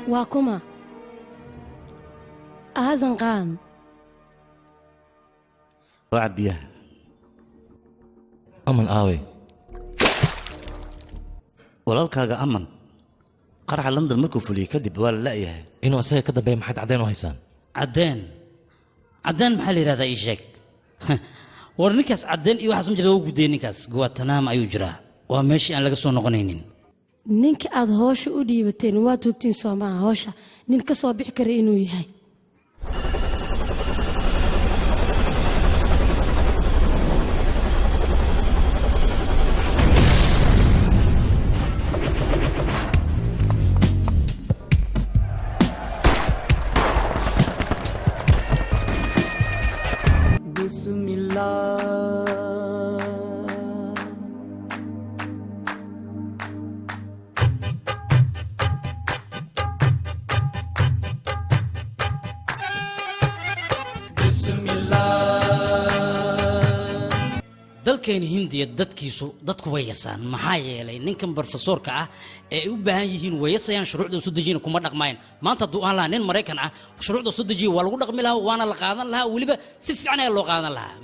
واكما أهزن قان وعبيه أمن آوي walaalkaaga aman qaraxa London markuu fuliyay kadib waa la laayahay inuu asaga ka dambeeyo maxad cadeen u haysaan عدين maxaa la yiraahdaa ii sheeg war ninkaas cadeen iyo waxa samjira ugu guday ninkaas guwatanaam ayuu jiraa waa meeshii aan laga soo noqonaynin ninka aad hoosha u dhiibateen waa toogtiin Soomaa hoosha nin ka soo bixi kara inuu yahay بسم الله بسم الله dalkeen Hindiya dadkiisu dadku way yasaan maxaa yeelay ninkan professorka ah ee u baahan yihiin way yasayaan shuruucda soo dejin kuma dhaqmayaan maanta du'aan la nin Mareykan ah shuruucda soo dejiyo waa lagu dhaqmi lahaa waana la qaadan lahaa waliba si fiican ayaa loo qaadan lahaa